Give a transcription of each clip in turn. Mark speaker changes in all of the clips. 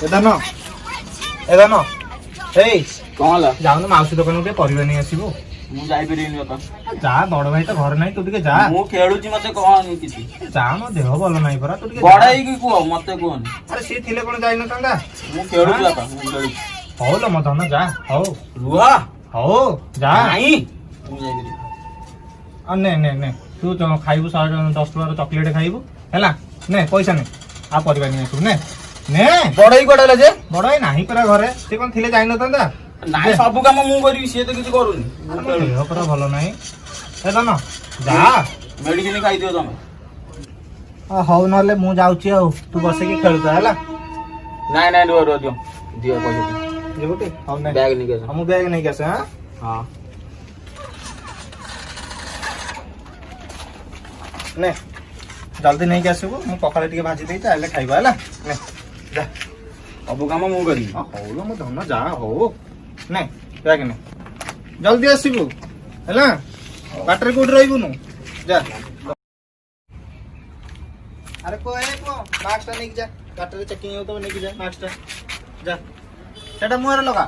Speaker 1: ଏଦାନ ଏଦାନ ଏଇ
Speaker 2: କଣ ହେଲା?
Speaker 1: ଯାଉନ ମାଉସୀ ଦୋକାନକୁ ଟିକେ ପରିବା ନେଇ ଆସିବୁ।
Speaker 2: ମୁଁ ଯାଇପାରିବିନି ବାପା।
Speaker 1: ଯା ବଡ ଭାଇ ତ ଘରେ ନାହିଁ, ତୁ ଟିକେ ଯା।
Speaker 2: ମୁଁ ଖେଳୁଛି, ମତେ କହନି କିଛି।
Speaker 1: ଯା, ମୋ ଦେହ ଭଲ ନାହିଁ ପରା, ତୁ ଟିକେ
Speaker 2: ବଡ ହେଇକି କୁହ, ମତେ କୁହନି।
Speaker 1: ଆରେ ସିଏ ଥିଲେ କଣ ଯାଇନଥାନ୍ତା?
Speaker 2: ମୁଁ ଖେଳୁଛି ବାପା, ମୁଁ ଖେଳୁଛି।
Speaker 1: ହଉ ଲୋ ମୋ ଧନ ଯା, ହଉ
Speaker 2: ରୁହ।
Speaker 1: ହଉ ଯା।
Speaker 2: ନାଇଁ ମୁଁ ଯାଇପାରିବି।
Speaker 1: ନେ ନେ ନେ ତୁ ଖାଇବୁ 110 ଟଙ୍କାର ଚକୋଲେଟ ଖାଇବୁ ହେଲା। ନେ ପଇସା ନେ, ଆଉ ପରିବା ନେଇ ଆସିବୁ। ନେ ନେ।
Speaker 2: ବଡ ହେଇ କୁଆଡେ ହେଲା ଯେ?
Speaker 1: ବଡ ଭାଇ ନାହିଁ ପରା ଘରେ, ସେ କଣ ଥିଲେ ଯାଇନଥାନ୍ତା?
Speaker 2: ନାଇଁ ସବୁ କାମ ମୁଁ କରିବି, ସିଏ ତ କିଛି କରୁନି।
Speaker 1: ଦେହ ପରା ଭଲ ନାହିଁ। ଏ ଧନ ଯା,
Speaker 2: ମେଡିସିନ ଖାଇଦିଅ ତମେ।
Speaker 1: ହଉ ନହେଲେ ମୁଁ ଯାଉଛି, ଆଉ ତୁ ବସିକି ଖେଳୁଥା ହେଲା।
Speaker 2: ନାଇଁ ନାଇଁ ରୁହ ରୁହ, ଦିଅ ଦିଅ ପଇସା ଦିଅ।
Speaker 1: ଯିବୁ ଟି? ହଉ ନେ
Speaker 2: ବ୍ୟାଗ ନେଇକି ଆସ।
Speaker 1: ମୁଁ ବ୍ୟାଗ ନେଇକି ଆସେ।
Speaker 2: ହଁ
Speaker 1: ନେ ଜଲ୍ଦି ନେଇକି ଆସିବୁ, ମୁଁ ପଖାଳ ଟିକେ ଭାଜି ଦେଇଛି, ଆଇଲେ ଖାଇବା ହେଲା। ନେ ଯା,
Speaker 2: ସବୁ କାମ ମୁଁ କରିବି।
Speaker 1: ହଉ ଲୋ ମୋ ଧନ ଯା, ହଉ ନେ ବ୍ୟାଗ ନେ, ଜଲ୍ଦି ଆସିବୁ ହେଲା। ବାଟରେ କୋଉଠି ରହିବୁନୁ, ଯା। ଆରେ ମାସ୍କଟା ନେଇକି ଯା, ବାଟରେ ଚେକିଂ ହେଉଥିବ, ନେଇକି ଯା ମାସ୍କଟା। ଯା, ସେଟା ମୁହଁରେ ଲଗା।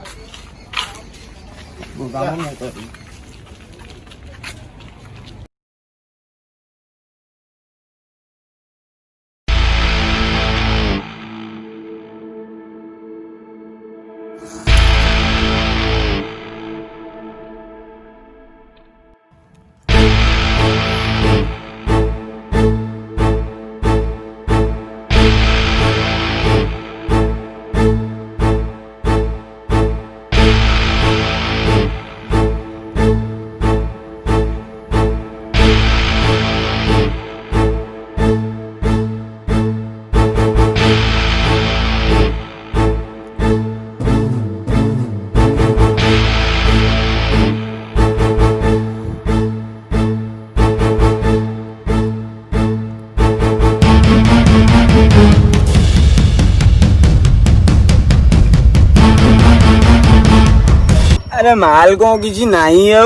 Speaker 2: अरे माल कौन किसी नहीं है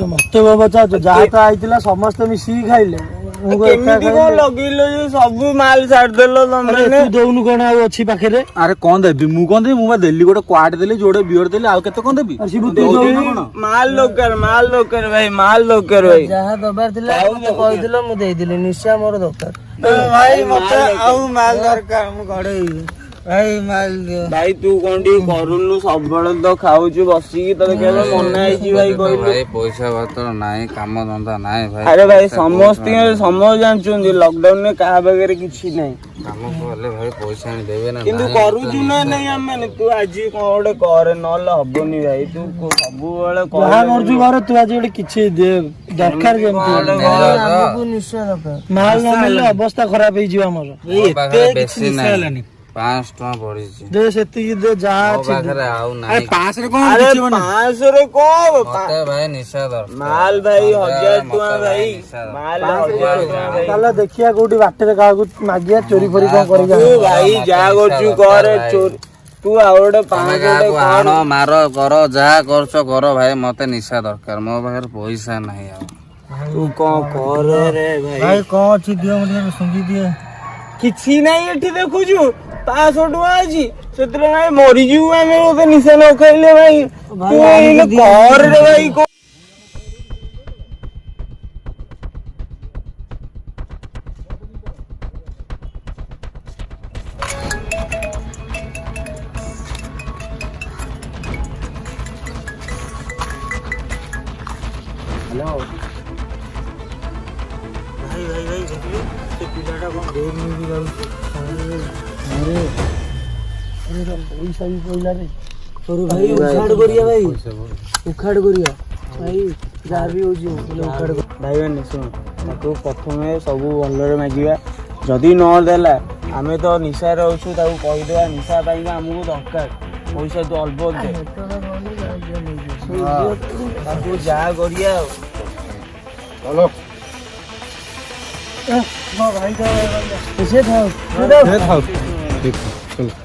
Speaker 3: मत बचा जहाँ तो आईला समस्त मिसिकी खाइले
Speaker 2: केमिति कौन लगेलो जे सब माल छाड़ देलो तमने
Speaker 3: तू दउनु कोन आ अछि पाखरे।
Speaker 2: अरे कौन देबी मु कौन देबी मु दिल्ली गोटे क्वाड देली जोड़े बियर देली आ केते कौन देबी माल लोकर भाई माल लोकर भाई
Speaker 3: जहाँ दबार थिला मते कहि दिलो मु देई दिली निशा मोर दरकार
Speaker 2: भाई मते आउ माल दरकार मु गडे
Speaker 3: भाई माल दियो
Speaker 2: भाई तू कोंडी करूनु सब बळ तो खाउछु बसी की तले केबे मना आइची भाई कहलु
Speaker 4: भाई पैसा पत्र नाही काम धंदा नाही भाई।
Speaker 2: अरे भाई समस्त जानछुंदी लॉकडाउन में कहा बगैर किछि नाही
Speaker 4: काम कोले भाई पैसा नहीं देबे ना
Speaker 2: किंतु करूछु ना नहीं हम माने तू आज कोडे करे नले हबनी भाई तू सब बळे
Speaker 3: कहा मरजू घर तू आज गोटे किछि दे दरकार जेमती हमको निशा दरकार माल न मिलले अवस्था खराब होई जीवा हमर
Speaker 4: एते किछि निशा लानी 5 टका पड़ी
Speaker 3: दे सेती दे जा
Speaker 4: पाखरे आउ नाही।
Speaker 2: अरे 5 रे कोन किछि बने 500 रे को
Speaker 4: मते भाई निशा दर
Speaker 2: माल भाई 1000 टका भाई माल 1000 टका भाई
Speaker 3: चला देखिया कोठी बाटे काहा को मागिया चोरी फोरी कोन करि जा
Speaker 2: तू भाई जा करछु करे चोरी तू आवडे 500
Speaker 4: आनो मारो करो जा करछो करो भाई मते निशा दरकार मो पाखरे पैसा नाही आ
Speaker 2: तू कोन करे रे भाई
Speaker 3: भाई कोन अछि दियो मने सुंगी दिए
Speaker 2: किछि नाही एठी देखुछु 500 टका अछि सेतरे भाई मरि जू हमें ओते निशा न खाइले भाई तू इन कर रे भाई को
Speaker 3: हेलो भाई भाई भाई देखिए से पिलाटा कोन देख नहीं जाऊ अरे अरे पैसा भी कोइला रे तोर भाई उखाड़ करिया भाई उखाड़ करिया भाई जा भी हो जो उखाड़
Speaker 2: भाई बहन सुन ताको प्रथमे सब भलरे मागिबा जदी न देला आमे तो निशा रहउछु ताको कहि देबा निशा पाई हमहु दरकार पैसा तो अल्प दे ताको जा करिया
Speaker 1: चलो
Speaker 3: भाई का कैसे था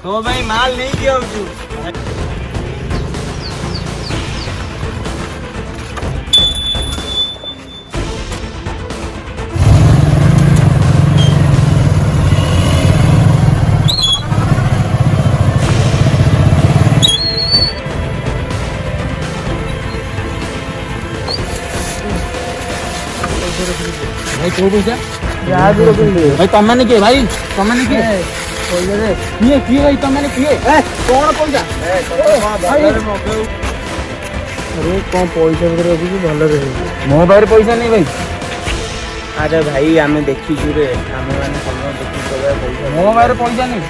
Speaker 2: तो भाई माल नहीं किया हूँ
Speaker 3: ଭାଇ କୋଉ ପଇସା
Speaker 2: ଯାହା ବି ରଖିଲି
Speaker 3: ଭାଇ ତମାନେ କିଏ ଭାଇ ତମାନେ କିଏ କିଏ କିଏ ଭାଇ ତମାନେ କିଏ କଣ ପଇସା
Speaker 2: ଆରେ କଣ ପଇସା ପତ୍ର ରଖୁଛୁ ଭଲରେ
Speaker 3: ମୋ ପାଖରେ ପଇସା ନାହିଁ ଭାଇ
Speaker 2: ଆରେ ଭାଇ ଆମେ ଦେଖିଛୁ ରେ ଆମେ ମାନେ ସମସ୍ତେ ଦେଖିଛୁ ତୋ ପାଖରେ ପଇସା
Speaker 3: ମୋ ପାଖରେ ପଇସା ନାହିଁ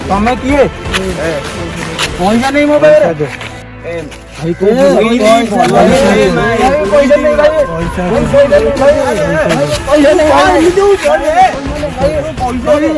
Speaker 3: ତମେ କିଏ ପଇସା ନାହିଁ ମୋ ପାଖରେ ଭାଇ କୋଉ ପଇସା ନାହିଁ ଭାଇ ପଇସା ନାହିଁ ଭାଇ ପଇସା ନାହିଁ ଭାଇ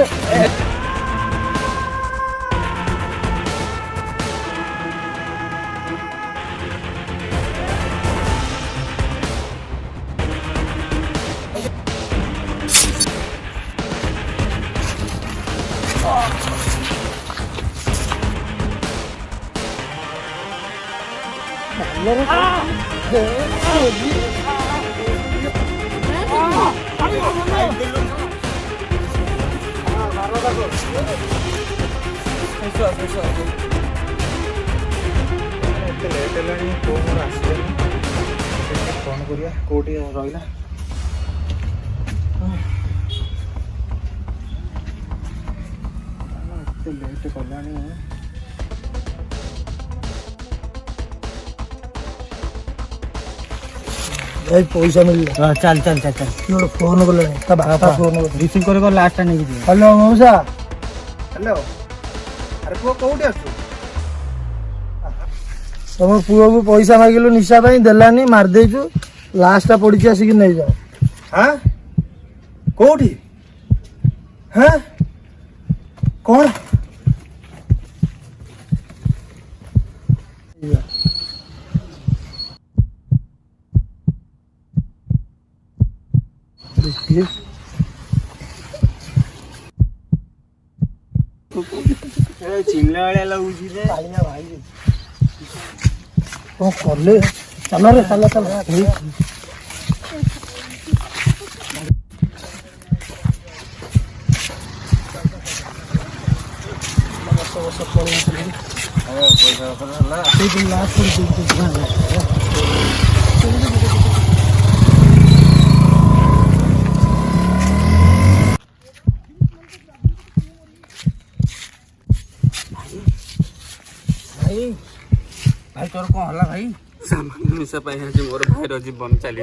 Speaker 1: ଏତେ ଲେଟ୍ ହେଲାଣି କୋଉ ମୋର ଆସିଲାନି କଣ କରିବା କୋଉଠି ରହିଲା ଏତେ ଲେଟ୍ କଲାଣି
Speaker 3: भाई पैसा मिल चल चल चल चल फोन कर फोन रिसीव कर लास्ट नहीं हेलो मौसा
Speaker 1: हेलो अरे पुओ कोउठी आछु
Speaker 3: तुम पुओ को पैसा मागिलु निशा भाई देलानी मार देचु लास्ट पड़ी आसिक नहीं जाओ
Speaker 1: हां कोउठी हां कौन
Speaker 2: ଚିହ୍ନିଲା ଭଳିଆ ଲାଗୁଛି ରେ
Speaker 3: भाई कौन कर ले चलो रे चलो चलो
Speaker 4: भाई तोर कौन हला भाई सामान निशा पाई है मोर भाई रो जीवन चली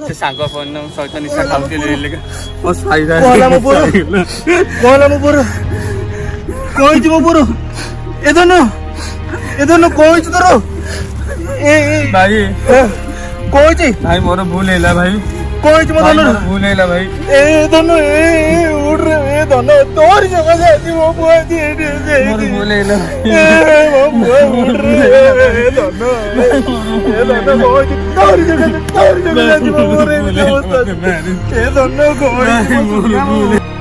Speaker 4: से सांग फोन सहित निशा खाउती लेका मो साइरा
Speaker 3: कोला मो पुरो कोइच मो पुरो एदनो कोइच तोरो ए
Speaker 4: भाई
Speaker 3: कोइच
Speaker 4: भाई मोर भूल हैला भाई
Speaker 3: कोइच मो
Speaker 4: भाई
Speaker 3: धनो
Speaker 4: मोर भूल हैला भाई
Speaker 3: ए धनो ए उड़ रे ए धनो तोर जगह से आजी मो बुआ जी
Speaker 4: मोर भूल हैला
Speaker 3: ए मो बुआ उड़ रे ए धनो कोइच तोर जगह से आजी मो बुआ रे ए धनो कोइच